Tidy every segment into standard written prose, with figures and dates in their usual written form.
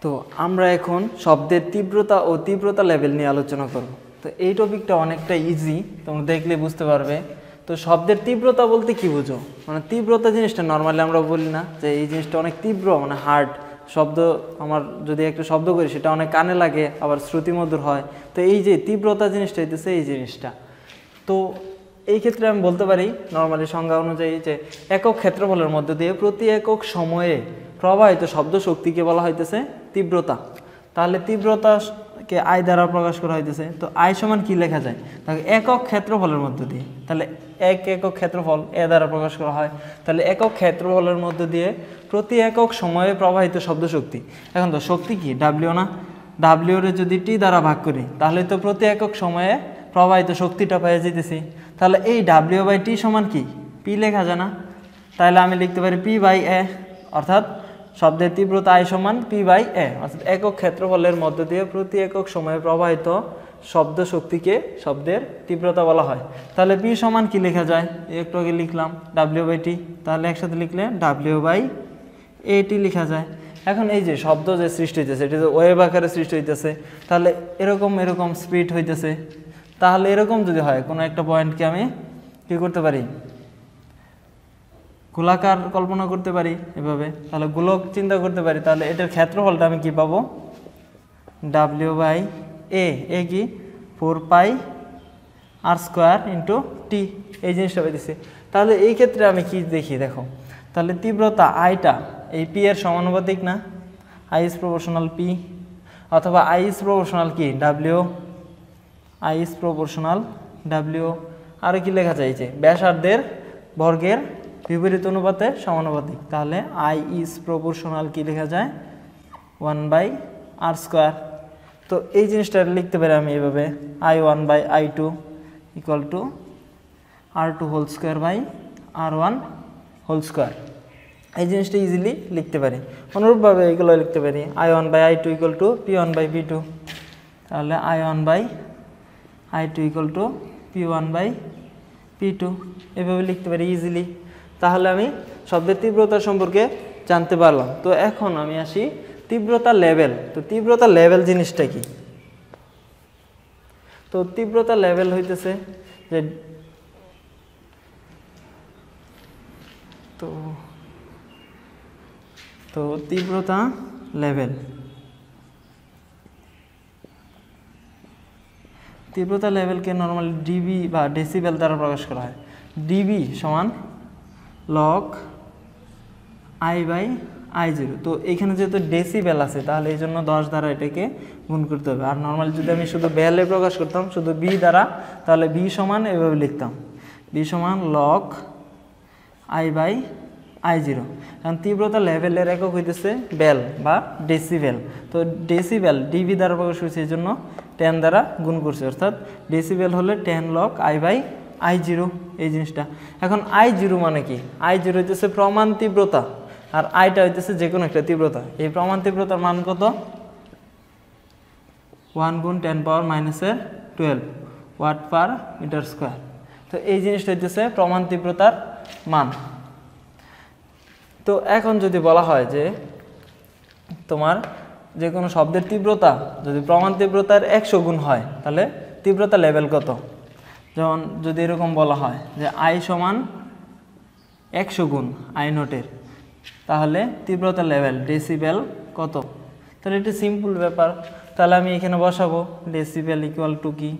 তো আমরা এখন শব্দের তীব্রতা ও তীব্রতা লেভেল নিয়ে আলোচনা করব। তো এই টপিকটা অনেকটা ইজি, তোমরা দেখলে বুঝতে পারবে। তো শব্দের তীব্রতা বলতে কি বুঝো? মানে তীব্রতা জিনিসটা নর্মালি আমরা বলি না যে এই জিনিসটা অনেক তীব্র, মানে হার্ড শব্দ। আমার যদি একটা শব্দ করি সেটা অনেক কানে লাগে, আবার শ্রুতিমধুর হয়। তো এই যে তীব্রতা জিনিসটা হইতেছে এই জিনিসটা। তো এই ক্ষেত্রে আমি বলতে পারি নর্মালি সংজ্ঞা অনুযায়ী যে একক ক্ষেত্রফলের মধ্যে দিয়ে প্রতি একক সময়ে প্রবাহিত শব্দ শক্তিকে বলা হইতেছে তীব্রতা। তাহলে তীব্রতাকে আই দ্বারা প্রকাশ করা হইতেছে। তো আই সমান কি লেখা যায়? তাহলে একক ক্ষেত্রফলের মধ্যে দিয়ে, তাহলে এক একক ক্ষেত্রফল এ দ্বারা প্রকাশ করা হয়। তাহলে একক ক্ষেত্রফলের মধ্যে দিয়ে প্রতি একক সময়ে প্রবাহিত শব্দ শক্তি। এখন তো শক্তি কি ডাব্লিউ না? ডাব্লিউর যদি টি দ্বারা ভাগ করি তাহলে তো প্রতি একক সময়ে প্রবাহিত শক্তিটা পেয়ে যেতেছি। তাহলে এই ডাব্লিউ বাই টি সমান কি? পি লেখা যায় না? তাহলে আমি লিখতে পারি পি বাই এ, অর্থাৎ শব্দের তীব্রতা আই সমান পি বাই এ, অর্থাৎ একক ক্ষেত্রফলের মধ্য দিয়ে প্রতি একক সময়ে প্রবাহিত শব্দ শক্তিকে শব্দের তীব্রতা বলা হয়। তাহলে পি সমান কি লেখা যায়? একটু আগে লিখলাম ডাব্লিউ বাই টি, তাহলে একসাথে লিখলে ডাব্লিউ বাই এ টি লেখা যায়। এখন এই যে শব্দ যে সৃষ্টি হইতেছে এটা যে ওয়েভ আকারে সৃষ্টি হইতেছে, তাহলে এরকম এরকম স্পিড হইতেছে। তাহলে এরকম যদি হয় কোনো একটা পয়েন্টকে আমি কী করতে পারি? গোলাকার কল্পনা করতে পারি এভাবে। তাহলে গোলক চিন্তা করতে পারি। তাহলে এটার ক্ষেত্রফলটা আমি কি পাবো? ডাব্লিউ বাই এ কি 4 পাই আর স্কোয়ার ইন্টু টি, এই জিনিসটা পাইতেছি। তাহলে এই ক্ষেত্রে আমি কি দেখি দেখো, তাহলে তীব্রতা আইটা এই পি এর সমানুপাতিক না? আই ইজ প্রপোর্শনাল পি, অথবা আই ইজ প্রপোর্শনাল কি W, I is proportional W. আর কি লেখা যায় যে ব্যাসার্ধের বর্গের বিপরীত অনুপাতে সমানুপাতিক। তাহলে আই ইজ প্রপোর্শনাল কি লেখা যায়? 1 বাই আর স্কোয়ার। তো এই জিনিসটা লিখতে পারি আমি এভাবে, I 1 by I 2 equal to R 2 whole square by R 1 whole square. এই জিনিসটা ইজিলি লিখতে পারি। অনুরূপভাবে এগুলো লিখতে পারি, I 1 by I 2 equal to P 1 by P 2। তাহলে I 1 by I 2 equal to P 1 by P 2, এভাবে লিখতে পারি ইজিলি। তাহলে আমি শব্দের তীব্রতা সম্পর্কে জানতে পারলাম। তো এখন আমি আসি তীব্রতা লেভেল। তো তীব্রতা লেভেল জিনিসটা কি? তো তীব্রতা লেভেল হইতেছে যে তো তীব্রতা লেভেল, তীব্রতা লেভেলকে নর্মালি ডিবি বা ডেসিবেল দ্বারা প্রকাশ করা হয়। ডিবি সমান লগ আই বাই আই 0। তো এইখানে যেহেতু ডেসিবেল আছে তাহলে এই জন্য 10 দ্বারা এটাকে গুণ করতে হবে। আর নর্মালি যদি আমি শুধু বেলে প্রকাশ করতাম শুধু বি দ্বারা, তাহলে বি সমান এভাবে লিখতাম, বি সমান লগ আই বাই আই 0। কারণ তীব্রতা লেভেলের একক হইতেছে বেল বা ডেসিবেল। তো ডেসিবেল ডিবি দ্বারা প্রকাশ করছে, এই জন্য 10 দ্বারা গুণ করছে, অর্থাৎ ডেসিবেল হলে 10 লগ আই বাই আই 0, এই জিনিসটা। এখন আই 0 মানে কি? আই 0 হইতেছে প্রমাণ তীব্রতা, আর আইটা হইতেছে যে কোনো একটা তীব্রতা। এই প্রমাণ তীব্রতার মান কত? 1 গুণ 10 পাওয়ার মাইনাসের 12 ওয়াট পার মিটার স্কোয়ার। তো এই জিনিসটা হইতেছে প্রমাণ তীব্রতার মান। তো এখন যদি বলা হয় যে তোমার যে কোনো শব্দের তীব্রতা যদি প্রমাণ তীব্রতার 100 গুণ হয় তাহলে তীব্রতা লেভেল কত? যেমন যদি এরকম বলা হয় যে আই সমান 100 গুণ আই নটের, তাহলে তীব্রতা লেভেল ডেসিবেল কত? তাহলে এটা সিম্পল ব্যাপার। তাহলে আমি এখানে বসাবো ডেসিবেল ইকুয়াল টু কি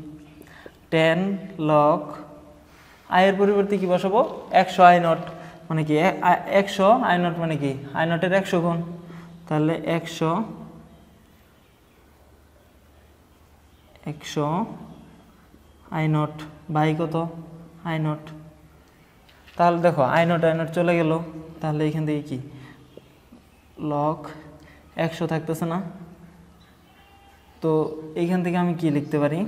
10 লগ আয়ের পরিবর্তে কি বসাবো 100 আই নট, মানে কি 100 আই নট মানে কি আই নটের 100 গুণ। তাহলে 100 আই নট বাই কত আই নট। তাহলে দেখো আই নট চলে গেল, তাহলে এখান থেকে কি লগ 100 থাকতেছে না? তো এইখান থেকে আমি কি লিখতে পারি?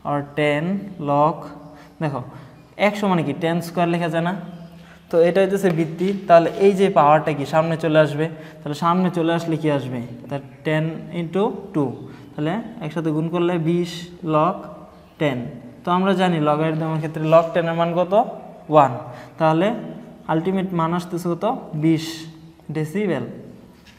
আর 10 লগ, দেখো 100 মানে কি 10 স্কোয়ার লেখা যায় না? তো এটা হইতেছে বৃত্তি। তাহলে এই যে পাওয়ারটা কি সামনে চলে আসবে, তাহলে সামনে চলে আসলে কি আসবে? তাহলে 10 ইন্টু 2, তাহলে একসাথে গুণ করলে 20 লগ 10। তো আমরা জানি লগারিদমের ক্ষেত্রে লগ 10 এর মান কত? 1। তাহলে আলটিমেট মান আসতেছে কত? 20 ডেসিবেল।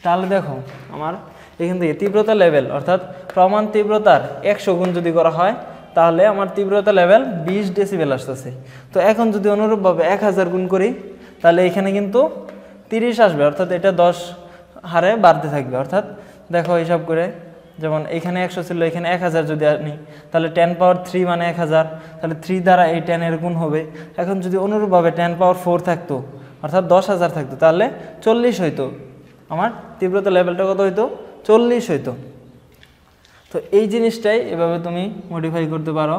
তাহলে দেখো আমার এখান থেকে তীব্রতা লেভেল অর্থাৎ প্রমাণ তীব্রতার 100 গুণ যদি করা হয় তাহলে আমার তীব্রতা লেভেল 20 ডেসিবেল আসতেছে। তো এখন যদি অনুরূপভাবে 1000 গুণ করি তাহলে এখানে কিন্তু 30 আসবে, অর্থাৎ এটা 10 হারে বাড়তে থাকবে। অর্থাৎ দেখো হিসাব করে, যেমন এখানে 100 ছিল, এখানে 1000 যদি আনি তাহলে 10 পাওয়ার 3 মানে 1000, তাহলে 3 দ্বারা এই 10 এর গুণ হবে। এখন যদি অনুরূপভাবে 10 পাওয়ার 4 থাকতো অর্থাৎ 10,000 থাকতো তাহলে 40 হইতো, আমার তীব্রতা লেভেলটা কত হইতো? 40 হইতো। তো এই জিনিসটাই এভাবে তুমি মডিফাই করতে পারো।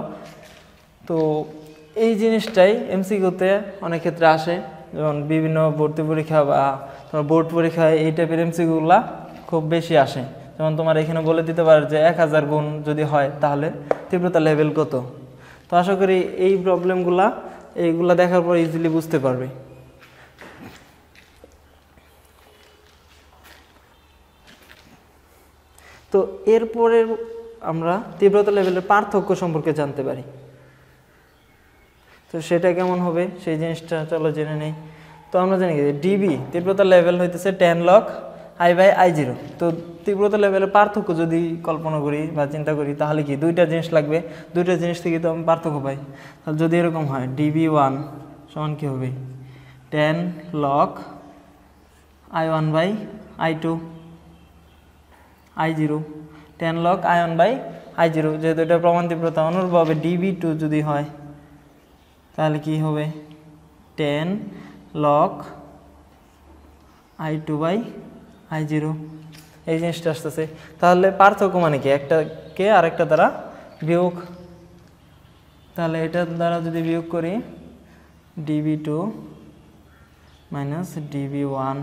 তো এই জিনিসটাই এমসিকিউতে অনেক ক্ষেত্রে আসে, যেমন বিভিন্ন ভর্তি পরীক্ষা বা তোমার বোর্ড পরীক্ষায় এই টাইপের এমসিকিউগুলা খুব বেশি আসে। যেমন তোমার এখানে বলে দিতে পারে যে 1000 গুণ যদি হয় তাহলে তীব্রতা লেভেল কত। তো আশা করি এই প্রবলেমগুলা এইগুলা দেখার পর ইজিলি বুঝতে পারবে। তো এরপরে আমরা তীব্রতা লেভেলের পার্থক্য সম্পর্কে জানতে পারি। তো সেটা কেমন হবে সেই জিনিসটা চলো জেনে নেই। তো আমরা জানি ডিবি তীব্রতা লেভেল হইতেছে 10 লগ I/I0। তো তীব্রতা লেভেলের পার্থক্য যদি কল্পনা করি বা চিন্তা করি তাহলে কি দুইটা জিনিস লাগবে, দুইটা জিনিস থেকে তো আমি পার্থক্য পাই। তাহলে যদি এরকম হয় DB1 সমান কি হবে 10 log I1/I2 I0, 10 log I1/I0, যেহেতু এটা প্রমাণ তীব্রতা। অনুরূপভাবে DB2 যদি হয় তাহলে কি হবে 10 লগ I2/I0, এই জিনিসটা আসতেছে। তাহলে পার্থক্য মানে কি একটাকে আরেকটা দ্বারা বিয়োগ। তাহলে এটার দ্বারা যদি বিয়োগ করি DB2 minus DB1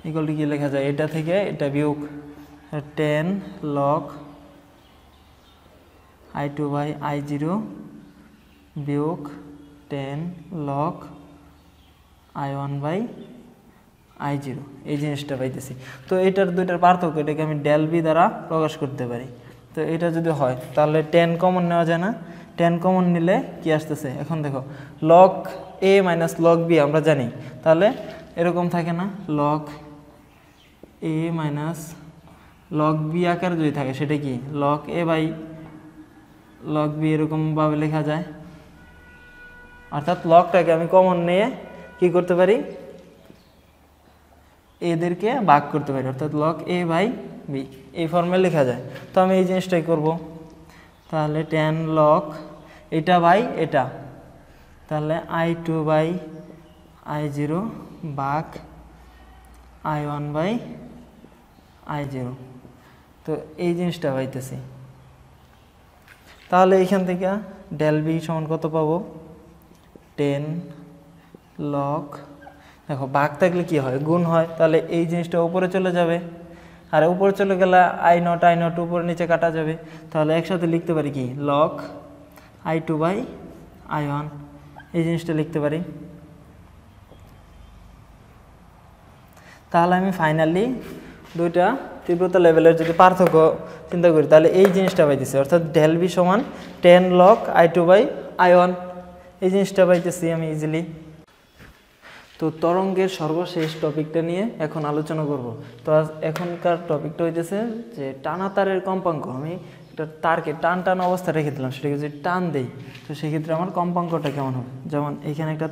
equal to কি লেখা যায়, এটা থেকে এটা বিয়োগ 10 লগ I2/I0 বিয়োগ 10 লগ I1/I0, এই জিনিসটা পাইতেছি। তো এটার দুইটার পার্থক্য, এটাকে আমি ডেল বি দ্বারা প্রকাশ করতে পারি। তো এটা যদি হয় তাহলে 10 কমন নেওয়া যায় না, 10 কমন নিলে কি আসতেছে, এখন দেখো log A minus log B আমরা জানি, তাহলে এরকম থাকে না, log A minus log B আকারে যদি থাকে সেটা কি log A by log B এরকমভাবে লেখা যায়। অর্থাৎ লগটাকে আমি কমন নিয়ে কি করতে পারি, এদেরকে ভাগ করতে পারি, অর্থাৎ লগ এ বাই বি এই ফর্মে লেখা যায়। তো আমি এই জিনিসটাই করব। তাহলে 10 লগ এটা বাই এটা, তাহলে I2/I0 ভাগ I1/I0। তো এই জিনিসটা পাইতেছি। তাহলে এইখান থেকে ডেল বি সমান কত পাবো 10 লগ, দেখো ভাগ থাকলে কি হয় গুণ হয়, তাহলে এই জিনিসটা উপরে চলে যাবে, আর উপরে চলে গেলে I0 উপরে নিচে কাটা যাবে। তাহলে একসাথে লিখতে পারি কি লগ I2/I1, এই জিনিসটা লিখতে পারি। তাহলে আমি ফাইনালি দুইটা তীব্রতা লেভেলের যদি পার্থক্য চিন্তা করি তাহলে এই জিনিসটা পাইতেছি, অর্থাৎ ডেল বি সমান 10 লগ I2/I1, এই জিনিসটা পাইতেছি আমি ইজিলি। তো তরঙ্গের সর্বশেষ টপিকটা নিয়ে এখন আলোচনা করব। তো এখনকার টপিকটা হইতেছে যে টানা তারের কম্পাঙ্ক। আমি একটা তারকে টান টান অবস্থা রেখে দিলাম, সেটাকে যদি টান দেই তো সেক্ষেত্রে আমার কম্পাঙ্কটা কেমন হবে। যেমন এইখানে একটা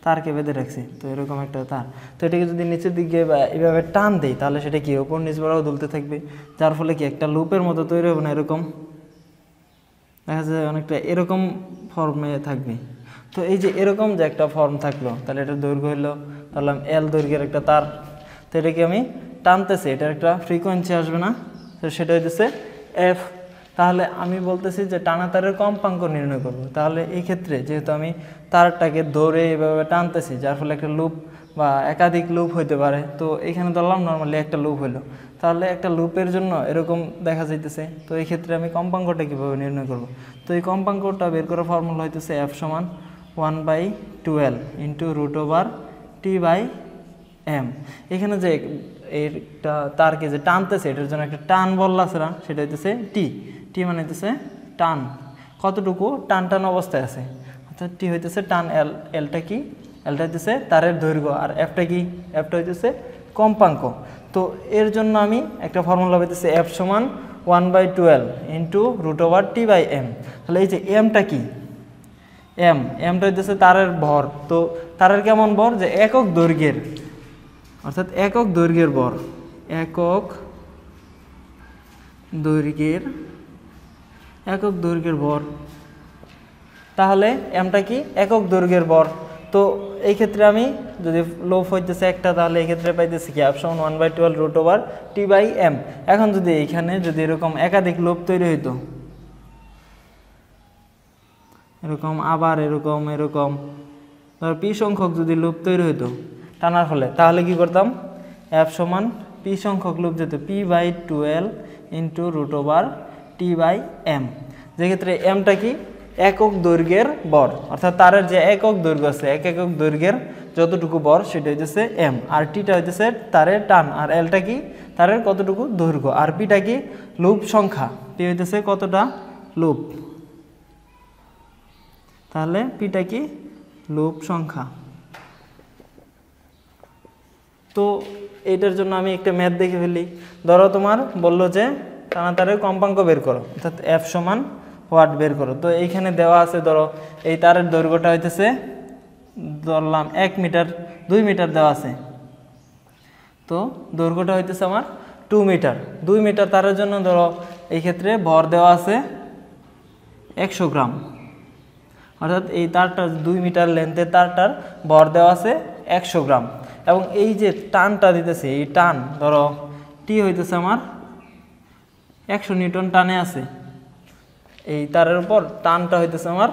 তারকে বেঁধে রাখছি, তো এরকম একটা তার, তো এটাকে যদি নিচের দিকে বা এইভাবে টান দেই তাহলে সেটা কি উপর নিচ বরাবর দুলতে থাকবে, যার ফলে কি একটা লুপের মতো তৈরি হবে না, এরকম দেখা যায় অনেকটা এরকম ফর্মে থাকবে। তো এই যে এরকম যে একটা ফর্ম থাকলো, তাহলে এটার দৈর্ঘ্য হইলো ধরলাম L দৈর্ঘ্যের একটা তার, তো এটাকে আমি টানতেছি, এটার একটা ফ্রিকোয়েন্সি আসবে না, তো সেটা হইতেছে F। তাহলে আমি বলতেছি যে টানা তারের কম্পাঙ্ক নির্ণয় করব। তাহলে এই ক্ষেত্রে যেহেতু আমি তারটাকে ধরে এভাবে টানতেছি, যার ফলে একটা লুপ বা একাধিক লুপ হইতে পারে, তো এখানে ধরলাম নর্মালি একটা লুপ হইলো, তাহলে একটা লুপের জন্য এরকম দেখা যাইতেছে। তো এই ক্ষেত্রে আমি কম্পাঙ্কটা কীভাবে নির্ণয় করব। তো এই কম্পাঙ্কটা বের করার ফর্মুলা হইতেছে F সমান 1/12 ইন্টু √/T/m। এখানে যে এইটা তারকে যে টানতেছে এটার জন্য একটা টান বল আছে না, সেটা হইতেছে টি মানে হইতেছে টান, কতটুকু টান টান অবস্থায় আছে, অর্থাৎ টি হইতেছে টান, এলটা কি, এলটা হইতেছে তারের দৈর্ঘ্য, আর এফটা কি, এফটা হইতেছে কম্পাঙ্ক। তো এর জন্য আমি একটা ফর্মুলা পেতেছি এফ সমান 1/12 ইন্টু √/t/m। তাহলে এই যে এমটা কি, এমটা হইতেছে তারের ভর। তো তারের কেমন ভর, যে একক দৈর্ঘ্যের, অর্থাৎ একক দৈর্ঘ্যের ভর, একক দৈর্ঘ্যের ভর। তাহলে এমটা কি, একক দৈর্ঘ্যের ভর। তো এই ক্ষেত্রে আমি যদি লোভ হইতেছে একটা, তাহলে এই ক্ষেত্রে পাইতেছি কি এফ সমান 1/12 √/t/m। এখন যদি এইখানে যদি এরকম একাধিক লোভ তৈরি হইতো, এরকম আবার এরকম এরকম ধর পি সংখ্যক যদি লুপ তৈরি হইতো টানার ফলে, তাহলে কি করতাম, এফ সমান পি সংখ্যক লুপ যেত p/12 ইন্টু √/t/m। যেক্ষেত্রে এমটা কি, একক দৈর্ঘ্যের বর, অর্থাৎ তারের যে একক দৈর্ঘ্য আছে একক দৈর্ঘ্যের যতটুকু বর সেটা হইতেছে এম, আর টিটা হইতেছে তারের টান, আর এলটা কি তারের কতটুকু দৈর্ঘ্য, আর পিটা কি লুপ সংখ্যা, পি হইতেছে কতটা লুপ, তাহলে পিটা কি লুপ সংখ্যা। তো এইটার জন্য আমি একটা ম্যাথ দেখে ফেলি। ধরো তোমার বললো যে টানা তারের কম্পাঙ্ক বের করো, অর্থাৎ এফ সমান ওয়াট বের করো। তো এইখানে দেওয়া আছে, ধরো এই তারের দৈর্ঘ্যটা হইতেছে ধরলাম 1 মিটার, 2 মিটার দেওয়া আছে। তো দৈর্ঘ্যটা হইতেছে আমার 2 মিটার। 2 মিটার তারের জন্য ধরো এই ক্ষেত্রে ভর দেওয়া আছে 100 গ্রাম, অর্থাৎ এই তারটা 2 মিটার লেন্থের তারটার ভর দেওয়া আছে 100 গ্রাম। এবং এই যে টানটা দিতেছে, এই টান ধরো টি হইতেছে আমার 100 নিউটন টানে আছে, এই তারের উপর টানটা হইতেছে আমার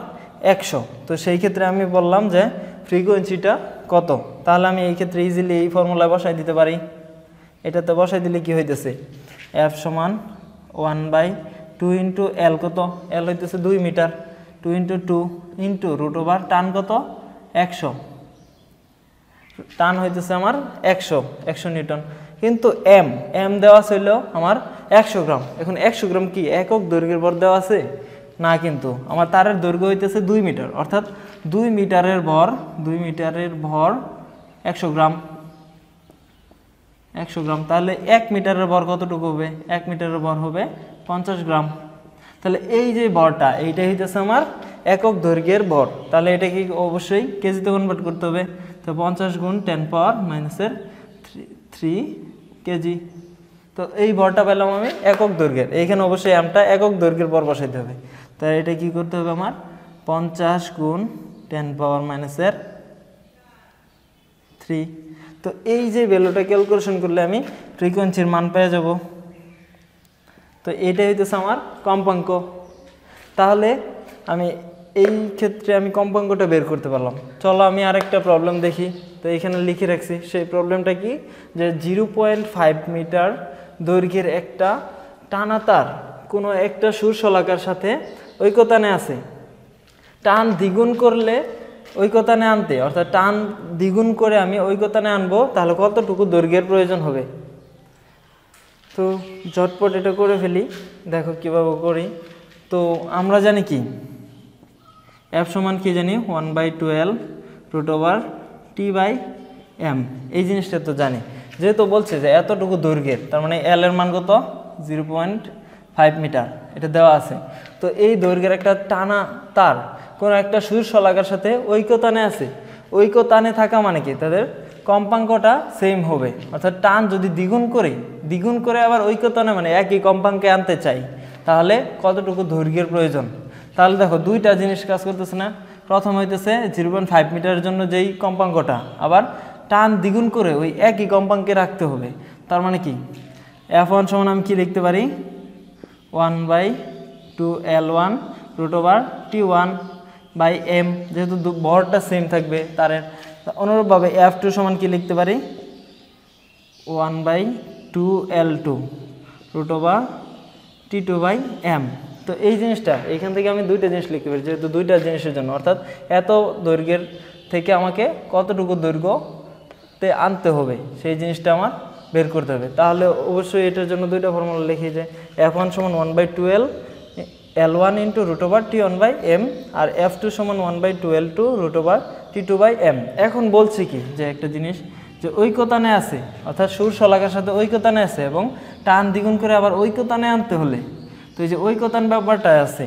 100। তো সেই ক্ষেত্রে আমি বললাম যে ফ্রিকোয়েন্সিটা কত, তাহলে আমি এই ক্ষেত্রে ইজিলি এই ফর্মুলায় বসাই দিতে পারি। এটাতে বসাই দিলে কি হইতেছে, এফ সমান 1/2 ইন্টু এল, কত এল হইতেছে 2 মিটার, 2 ইন্টু 2 ইন্টু √/, টান কত 100, টান হইতেছে আমার 100 নিউটন। কিন্তু এম দেওয়া ছিল আমার 100 গ্রাম। এখন 100 গ্রাম কি একক দৈর্ঘ্যের ভর দেওয়া আছে না, কিন্তু আমার তারের দৈর্ঘ্য হইতেছে 2 মিটার, অর্থাৎ 2 মিটারের ভর 100 গ্রাম, 100 গ্রাম। তাহলে 1 মিটারের ভর কতটুকু হবে, 1 মিটারের ভর হবে 50 গ্রাম। তাহলে এই যে ভরটা, এইটা হইতেছে আমার একক দৈর্ঘ্যের ভর। তাহলে এটা কি অবশ্যই কেজিতে কনভার্ট করতে হবে। তো 50 গুণ 10⁻³ কেজি। তো এই ভরটা পেলাম আমি একক দৈর্ঘ্যের। এইখানে অবশ্যই এমটা একক দৈর্ঘ্যের ভর বসাইতে হবে। তাই এটা কি করতে হবে আমার 50 গুণ 10⁻³ তো এই যে ভ্যালুটা ক্যালকুলেশন করলে আমি ফ্রিকোয়েন্সির মান পেয়ে যাব। তো এইটাই হইতেছে আমার কম্পাঙ্ক। তাহলে আমি এই ক্ষেত্রে আমি কম্পাঙ্কটা বের করতে পারলাম। চলো আমি আরেকটা প্রবলেম দেখি। তো এখানে লিখে রাখছি, সেই প্রবলেমটা কি, যে 0.5 মিটার দৈর্ঘ্যের একটা টানা তার কোনো একটা সুরশলাকার সাথে ঐকতানে আছে। টান দ্বিগুণ করলে ঐকতানে আনতে, অর্থাৎ টান দ্বিগুণ করে আমি ঐকতানে আনবো, তাহলে কতটুকু দৈর্ঘ্যের প্রয়োজন হবে। তো ঝটপট এটা করে ফেলি, দেখো কিভাবে করি। তো আমরা জানি কি এফ সমান কি জানি 1/12 √/t/m, এই জিনিসটা তো জানি। যেহেতু বলছে যে এতটুকু দৈর্ঘ্যের, তার মানে এল এর মান কত 0.5 মিটার, এটা দেওয়া আছে। তো এই দৈর্ঘ্যের একটা টানা তার কোনো একটা সুরশলাকার সাথে ঐকতানে আছে। ঐকতানে থাকা মানে কি, তাদের কম্পাঙ্কটা সেম হবে, অর্থাৎ টান যদি দ্বিগুণ করে আবার ঐকতানে মানে একই কম্পাঙ্কে আনতে চাই, তাহলে কতটুকু দৈর্ঘ্যের প্রয়োজন। তাহলে দেখো দুইটা জিনিস কাজ করতেছে না। প্রথম হইতেছে 0.5 মিটারের জন্য যেই কম্পাঙ্কটা, আবার টান দ্বিগুণ করে ওই একই কম্পাঙ্কে রাখতে হবে। তার মানে কি F1 সমান আমি কি লিখতে পারি 1/2L1 √/T1/m, যেহেতু ভরটা সেম থাকবে তারের। অনুরূপভাবে F2 সমান কি লিখতে পারি 1/2L2 √/T2/m। তো এই জিনিসটা এইখান থেকে আমি দুইটা জিনিস লিখতে পারি, যেহেতু দুইটা জিনিসের জন্য, অর্থাৎ এত দৈর্ঘ্যের থেকে আমাকে কতটুকু দৈর্ঘ্যতে আনতে হবে সেই জিনিসটা আমার বের করতে হবে। তাহলে অবশ্যই এটার জন্য দুইটা ফর্মুলা লিখে যায়, F1 সমান 1/12 L1 ইন্টু √/T1/m, আর F2 সমান 1/12 √/T2/m। এখন বলছি কি যে একটা জিনিস যে ঐকতানে আছে, অর্থাৎ সুর শলাকার সাথে ঐকতানে আছে এবং টান দ্বিগুণ করে আবার ঐকতানে আনতে হলে, তো এই যে ঐকতান ব্যাপারটা আছে,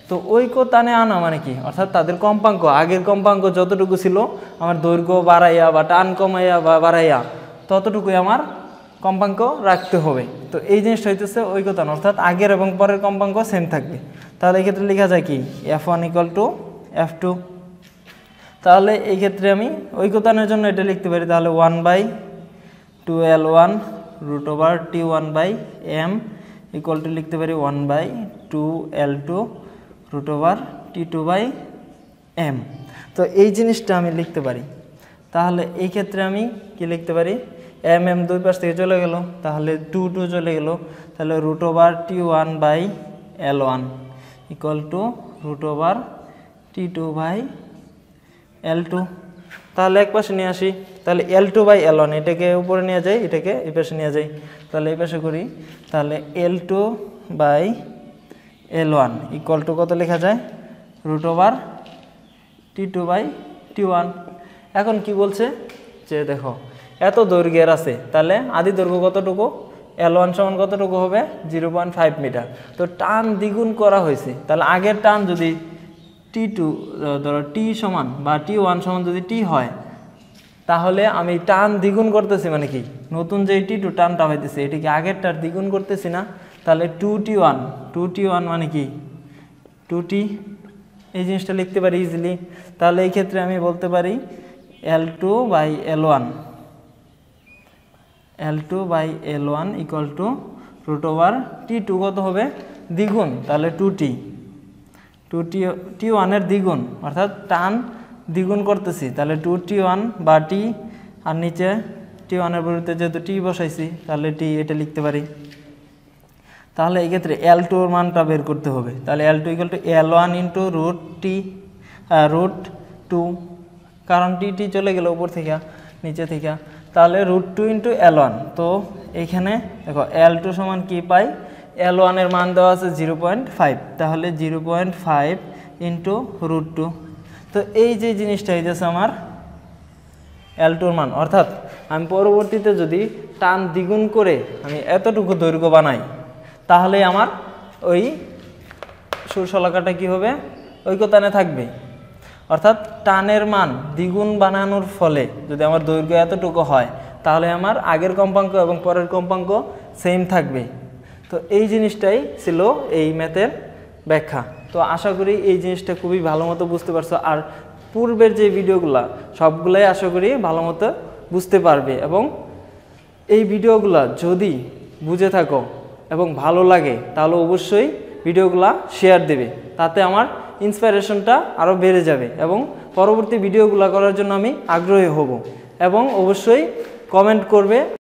তো ঐকতানে আনা মানে কি, অর্থাৎ তাদের কম্পাঙ্ক, আগের কম্পাঙ্ক যতটুকু ছিল আমার দৈর্ঘ্য বাড়াইয়া বা টান কমাইয়া বা বাড়াইয়া ততটুকুই আমার কম্পাঙ্ক রাখতে হবে। তো এই জিনিসটা হইতেছে ঐকতান, অর্থাৎ আগের এবং পরের কম্পাঙ্ক সেম থাকবে। তাহলে এই ক্ষেত্রে লেখা যায় কি F1 = F2। তাহলে এই ক্ষেত্রে আমি ঐকতানের জন্য এটা লিখতে পারি, তাহলে 1/2L1 √T1/m = লিখতে পারি 1/2L2 √T2/m। তো এই জিনিসটা আমি লিখতে পারি। তাহলে এই ক্ষেত্রে আমি কি লিখতে পারি, mm দুই পাশ থেকে চলে গেল, তাহলে 2 চলে গেল, তাহলে √T1/L1 = √T2/L2। তাহলে এক পাশে নিয়ে আসি, তাহলে L2/L1 এটাকে উপরে নিয়ে যাই, এটাকে এই পাশে নিয়ে যাই, তাহলে এই পাশে করি, তাহলে L2/L1 = কত লেখা যায়, √T2/T1। এখন কি বলছে যে দেখো এত দৈর্ঘ্যের আছে, তাহলে আদি দৈর্ঘ্য কতটুকু, L1 সমান কতটুকু হবে 0.5 মিটার। তো টান দ্বিগুণ করা হয়েছে, তাহলে আগের টান যদি T2 ধরো T সমান বা T1 সমান যদি T হয়, তাহলে আমি টান দ্বিগুণ করতেছি মানে কি, নতুন যে T2 টানটা হইতেছে এটিকে আগেরটার দ্বিগুণ করতেছি না, তাহলে 2T1 মানে কি 2T, এই জিনিসটা লিখতে পারি ইজিলি। তাহলে এই ক্ষেত্রে আমি বলতে পারি L2/L1 = √T2 কত হবে দ্বিগুণ, তাহলে 2T, T1 এর দ্বিগুণ, অর্থাৎ টান দ্বিগুণ করতেছি, তাহলে 2T1 বা T, আর নিচে T1 এর বিরুদ্ধে যেহেতু T বসাইছি তাহলে T, এটা লিখতে পারি। তাহলে এই ক্ষেত্রে L2 এর মানটা বের করতে হবে, তাহলে L2 = L1 × √2, কারণ T চলে গেল উপর থেকে নিচে থেকে, তাহলে √2 × L1। তো এইখানে দেখো L2 সমান কি পাই, L1 এর মান দেওয়া আছে 0.5, তাহলে 0.5 × √2। তো এই যে জিনিসটা হইতেছে আমার L2 এর মান, অর্থাৎ আমি পরবর্তীতে যদি টান দ্বিগুণ করে আমি এতটুকু দৈর্ঘ্য বানাই, তাহলে আমার ওই সুর শলাকাটা কি হবে, ঐকতানে থাকবে। অর্থাৎ টানের মান দ্বিগুণ বানানোর ফলে যদি আমার দৈর্ঘ্য এতটুকু হয়, তাহলে আমার আগের কম্পাঙ্ক এবং পরের কম্পাঙ্ক সেম থাকবে। তো এই জিনিসটাই ছিল এই ম্যাথের ব্যাখ্যা। তো আশা করি এই জিনিসটা খুবই ভালো মতো বুঝতে পারছো, আর পূর্বের যে ভিডিওগুলা সবগুলাই আশা করি ভালো মতো বুঝতে পারবে। এবং এই ভিডিওগুলা যদি বুঝে থাকো এবং ভালো লাগে, তাহলে অবশ্যই ভিডিওগুলা শেয়ার দেবে, তাতে আমার ইন্সপিরেশনটা আরও বেড়ে যাবে এবং পরবর্তী ভিডিওগুলো করার জন্য আমি আগ্রহী হব। এবং অবশ্যই কমেন্ট করবে।